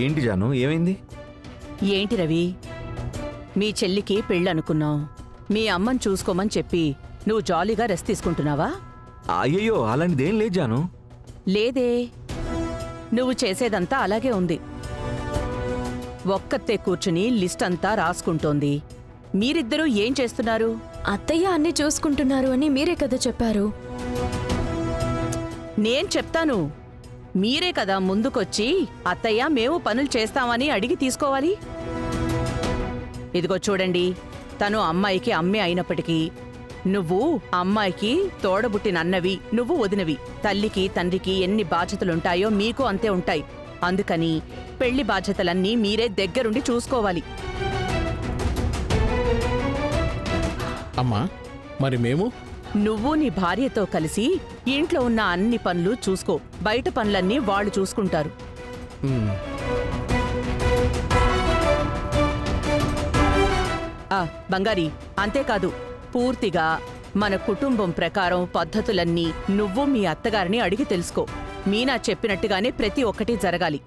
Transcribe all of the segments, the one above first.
ఏంటి జాను, ఏమైంది? ఏంటి రవి, మీ చెల్లికి పెళ్ళనుకున్నావు, మీ అమ్మని చూసుకోమని చెప్పి నువ్వు జాలీగా రెస్ట్ తీసుకుంటున్నావా? అయ్యయ్యో, అలాంటిదేం లేదు జాను. లేదే, నువ్వు చేసేదంతా అలాగే ఉంది. ఒక్కతే కూర్చుని లిస్ట్ అంతా రాసుకుంటోంది. మీరిద్దరూ ఏం చేస్తున్నారు? అత్తయ్య అన్ని చూసుకుంటున్నారు అని మీరే కదా చెప్పారు. నేను చెప్తాను, మీరే కదా ముందుకొచ్చి అత్తయ్య మేము పనులు చేస్తామని అడిగి తీసుకోవాలి. ఇదిగో చూడండి, తను అమ్మాయికి అమ్మే అయినప్పటికీ నువ్వు అమ్మాయికి తోడబుట్టిన అన్నవి, నువ్వు వదినవి. తల్లికి తండ్రికి ఎన్ని బాధ్యతలుంటాయో మీకు అంతే ఉంటాయి. అందుకని పెళ్లి బాధ్యతలన్నీ మీరే దగ్గరుండి చూసుకోవాలి. అమ్మా, మరి మేము? నువ్వు నీ భార్యతో కలిసి ఇంట్లో ఉన్న అన్ని పనులు చూసుకో. బయట పనులన్నీ వాళ్ళు చూసుకుంటారు. బంగారి, అంతేకాదు, పూర్తిగా మన కుటుంబం ప్రకారం పద్ధతులన్నీ నువ్వు మీ అత్తగారిని అడిగి తెలుసుకో. మీనా చెప్పినట్టుగానే ప్రతి ఒక్కటి జరగాలి.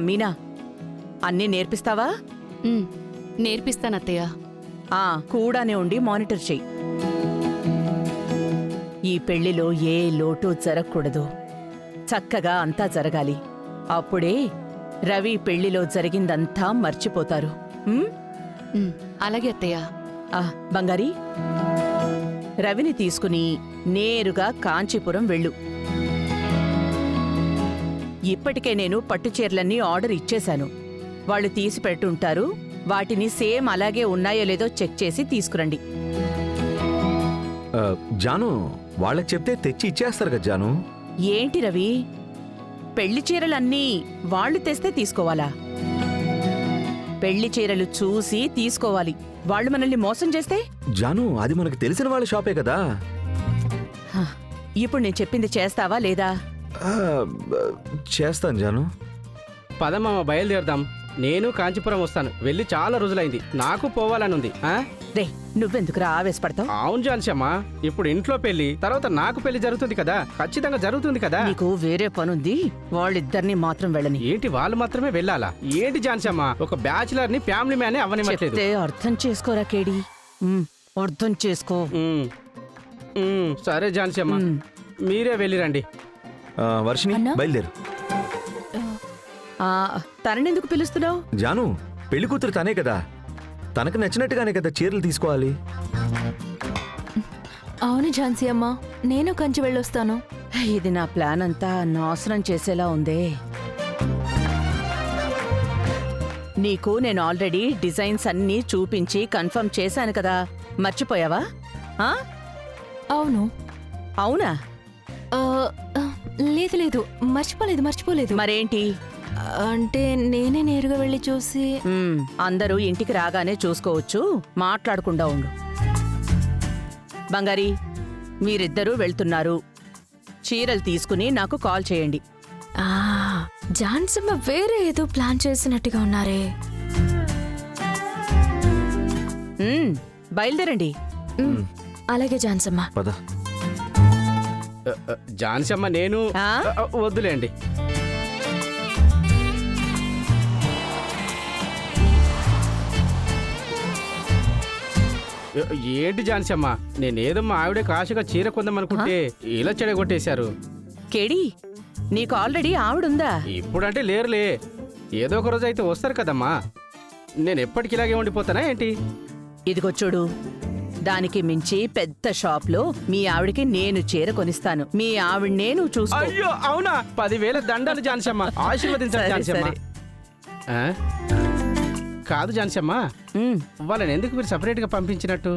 మీనా, అన్నీ నేర్పిస్తావా? నేర్పిస్తానత్తయ్య. కూడానే ఉండి మానిటర్ చెయ్యి. ఈ పెళ్లిలో ఏ లోటు జరగకూడదు. చక్కగా అంతా జరగాలి. అప్పుడే రవి పెళ్లిలో జరిగిందంతా మర్చిపోతారు. అలాగే అత్తయ్య. బంగారి, రవిని తీసుకుని నేరుగా కాంచీపురం వెళ్ళు. ఇప్పటికే నేను పట్టుచీరలన్నీ ఆర్డర్ ఇచ్చేశాను. వాళ్ళు తీసి పెట్టుంటారు. వాటిని సేమ్ అలాగే ఉన్నాయో లేదో చెక్ చేసి తీసుకురండి. జాను, వాళ్ళకి చెప్తే తెచ్చి ఇచ్చేస్తారు కదా జాను. ఏంటి రవి, పెళ్లి చీరలన్నీ వాళ్ళు తెస్తే తీసుకోవాలా? పెళ్లి చీరలు చూసి తీసుకోవాలి. వాళ్ళు మనల్ని మోసం చేస్తే? జాను, అది మనకు తెలిసిన వాళ్ళ షాపే కదా. ఇప్పుడు నేను చెప్పింది చేస్తావా లేదా? చేస్తాను జాను. పదమ్మ, బయలుదేరదాం. నేను కాంచీపురం వస్తాను. వెళ్ళి చాలా రోజులైంది. నాకు పోవాలనుంది. రే, నువ్వెందుకురా ఆవేశపడతావు? అవును జాన్సమ్మ, ఇప్పుడు ఇంట్లో పెళ్లి, తర్వాత నాకు పెళ్లి జరుగుతుంది కదా. ఖచ్చితంగా జరుగుతుంది కదా. నీకు వేరే పనుంది. వాళ్ళిద్దరిని మాత్రం వెళ్ళని. ఏంటి, వాళ్ళు మాత్రమే వెళ్ళాలా? ఏంటి జాన్సమ్మ, ఒక బ్యాచులర్ ని ఫ్యామిలీ మ్యాన్ అవ్వనివ్వట్లేదు. చెప్తే అర్థం చేసుకోరా కేడి. అర్థం చేసుకో. సరే జాన్సమ్మ, మీరే వెళ్ళిరండి. వర్షిని, బయలుదేరు. తననెందుకు పిలుస్తున్నావు? జాను, పెళ్లి కూతురు తనే కదా. తనకు నచ్చినట్టుగానే కదా చీరలు తీసుకోవాలి. అవును ఝాన్సీ అమ్మ, నేను కంచి వెళ్ళొస్తాను. ఇది నా ప్లాన్ అంతా నాశనం చేసేలా ఉందే. నీకు నేను ఆల్రెడీ డిజైన్స్ అన్నీ చూపించి కన్ఫర్మ్ చేశాను కదా, మర్చిపోయావా? అవును. అవునా? లేదు లేదు, మర్చిపోలేదు. మరేంటి? అంటే నేనే నేరుగా వెళ్ళి చూసి. అందరూ ఇంటికి రాగానే చూసుకోవచ్చు, మాట్లాడకుండా ఉండు. బంగారి, మీరిద్దరూ వెళ్తున్నారు. చీరలు తీసుకుని నాకు కాల్ చేయండి. ఝాన్సమ్మ వేరే ఏదో ప్లాన్ చేసినట్టుగా ఉన్నారే. బయలుదేరండి. అలాగే ఝాన్సమ్మ. జాన్సమ్మ, నేను వద్దులేండి. ఏంటి జాన్సమ్మ, నేనేదో మా ఆవిడే కాశగా చీర కొందామనుకుంటే ఇలా చెడగొట్టేశారు. కేడి, నీకు ఆల్రెడీ ఆవిడుందా? ఇప్పుడంటే లేరులే, ఏదో ఒక రోజు అయితే వస్తారు కదమ్మా. నేను ఎప్పటికి ఇలాగే ఉండిపోతానా ఏంటి? ఇదిగో చూడు, దానికి మించి పెద్ద షాప్ లో మీ ఆవిడికి నేను చీర కొనిస్తాను. మీ ఆవిడ నేను చూసుకో. అయ్యో, అవునా? 10,000 దండాలు జాన్సమ్మ, ఆశీర్వదించాలి జాన్సమ్మ. కాదు జాన్సమ్మ, వాళ్ళని ఎందుకు మీరు సపరేట్ గా పంపించినట్టు?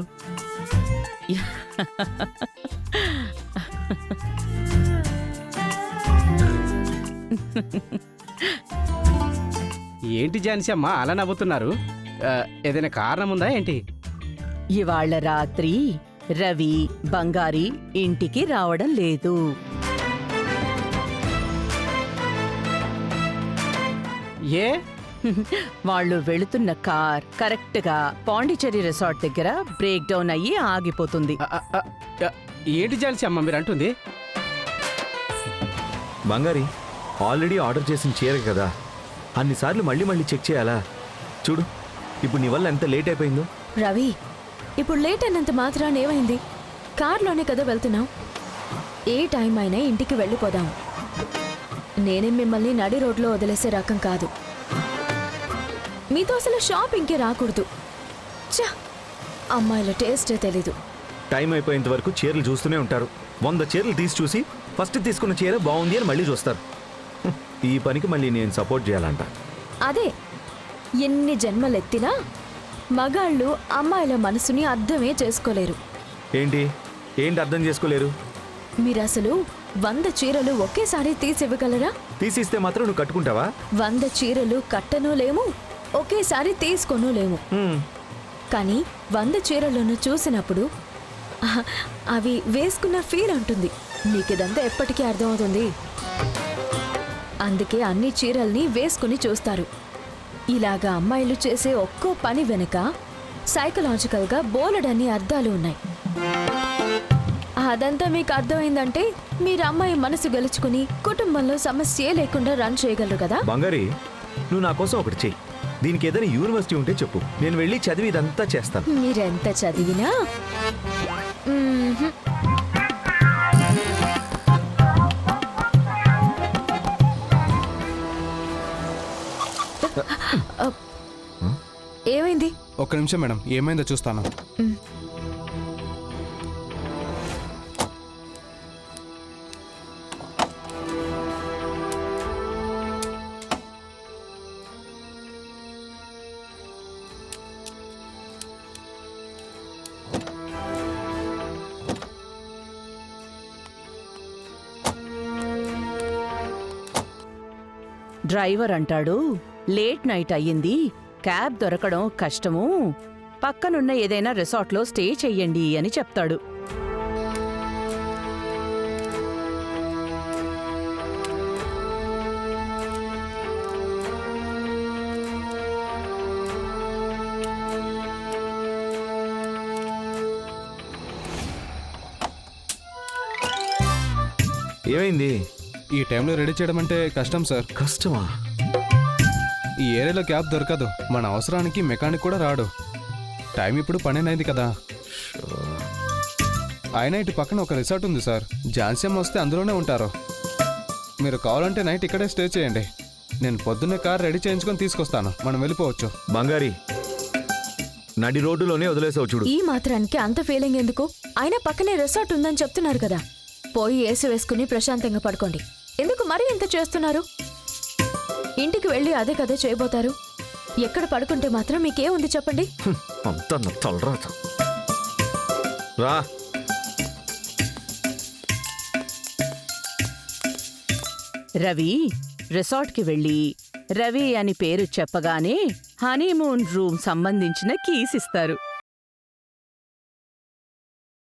ఏంటి జాన్సమ్మ అలా నవ్వుతున్నారు? ఏదైనా కారణం ఉందా ఏంటి? ఇవాళ రాత్రి రవి, బంగారి ఇంటికి రావడం లేదు. ఏ? వాళ్ళు వెళుతున్న కార్ కరెక్ట్ గా పాండిచేరి రిసార్ట్ దగ్గర బ్రేక్ డౌన్ అయ్యి ఆగిపోతుంది. ఏంటి జాన్సమ్మ మీరు అంటుంది? బంగారి, ఆల్రెడీ ఆర్డర్ చేసిన చీర కదా, అన్నిసార్లు మళ్ళీ మళ్ళీ చెక్ చేయాలా? చూడు, ఇప్పుడు నీ వల్ల ఎంత లేట్ అయిపోయిందో. రవి, ఇప్పుడు లేట్ అయినంత మాత్రాన ఏమైంది? కార్లోనే కదా వెళ్తున్నాం. ఏ టైం అయినా ఇంటికి వెళ్ళిపోదాం. నేనేం మిమ్మల్ని నడి రోడ్లో వదిలేసే రకం కాదు. మీతో అసలు షాపింగ్కి రాకూడదు. చా, అమ్మాయిల టేస్టే తెలీదు. టైం అయిపోయేంత వరకు చీరలు చూస్తూనే ఉంటారు. 100 చీరలు తీసి చూసి ఫస్ట్ తీసుకున్న చీర బాగుంది అని మళ్ళీ చూస్తారు. ఈ పనికి మళ్ళీ నేను సపోర్ట్ చేయాలంట. అదే, ఎన్ని జన్మలెత్తినా మగాళ్ళు అమ్మాయిల మనసుని అర్థమే చేసుకోలేరు. ఏంటి అర్థం చేసుకోలేరు? మీరసలు 100 చీరలు ఒకేసారి తీసివ్వగలరా? తీసిస్తే మాత్రం నువ్వు కట్టుకుంటావా? 100 చీరలు కట్టనూ లేము, ఒకేసారి తీసుకోనూ లేము. హ్మ్. కానీ 100 చీరలను చూసినప్పుడు అవి వేసుకున్న ఫీల్ ఉంటుంది. నీకిదంతా ఎప్పటికీ అర్థమవుతుంది. అందుకే అన్ని చీరల్ని వేసుకుని చూస్తారు. ఇలాగా అమ్మాయిలు చేసే ఒక్కో పని వెనుక సైకలాజికల్గా బోలెడన్ని అర్థాలు ఉన్నాయి. అదంతా మీకు అర్థమైందంటే మీరు అమ్మాయి మనసు గెలుచుకుని కుటుంబంలో సమస్యే లేకుండా రన్ చేయగలరు కదా. బంగారి, నువ్వు నా కోసం ఒకటి చెయ్యి. దీనికి ఏదైనా యూనివర్సిటీ ఉంటే చెప్పు, నేను వెళ్ళి చదివి ఇదంతా చేస్తాను. మీరెంత చదివినా మ్మ్హ్. ఏమైంది? ఒక్క నిమిషం మేడం, ఏమైందో చూస్తాను. డ్రైవర్ అంటాడు, లేట్ నైట్ అయ్యింది, క్యాబ్ దొరకడం కష్టము, పక్కనున్న ఏదైనా రిసార్ట్లో స్టే చెయ్యండి అని చెప్తాడు. ఏమైంది? ఈ టైంలో రెడీ చేయడం అంటే కష్టం సార్. కష్టమా? ఈ ఏరియాలో క్యాబ్ దొరకదు, మన అవసరానికి మెకానిక్ కూడా రాడు. టైం ఇప్పుడు 12 అయింది కదా. అయినా ఇటు పక్కన ఒక రిసార్ట్ ఉంది సార్, జాన్సీఎం వస్తే అందులోనే ఉంటారు. మీరు కావాలంటే నైట్ ఇక్కడే స్టే చేయండి. నేను పొద్దున్నే కార్ రెడీ చేయించుకొని తీసుకొస్తాను, మనం వెళ్ళిపోవచ్చు. బంగారి, నడి రోడ్డులోనే వదిలేసావు చూడు. ఈ మాత్రానికి అంత ఫీలింగ్ ఎందుకు? అయినా పక్కనే రిసార్ట్ ఉందని చెప్తున్నారు కదా. పోయి ఏసీ వేసుకుని ప్రశాంతంగా పడుకోండి. ఎందుకు మరీ ఇంత చేస్తున్నారు? ఇంటికి వెళ్ళి అదే కదే చేయబోతారు. ఎక్కడ పడుకుంటే మాత్రం మీకేముంది చెప్పండి? అంతా నా తలరాత. రా. రవి రిసార్ట్కి వెళ్ళి రవి అని పేరు చెప్పగానే హనీమూన్ రూమ్ సంబంధించిన కీస్ ఇస్తారు.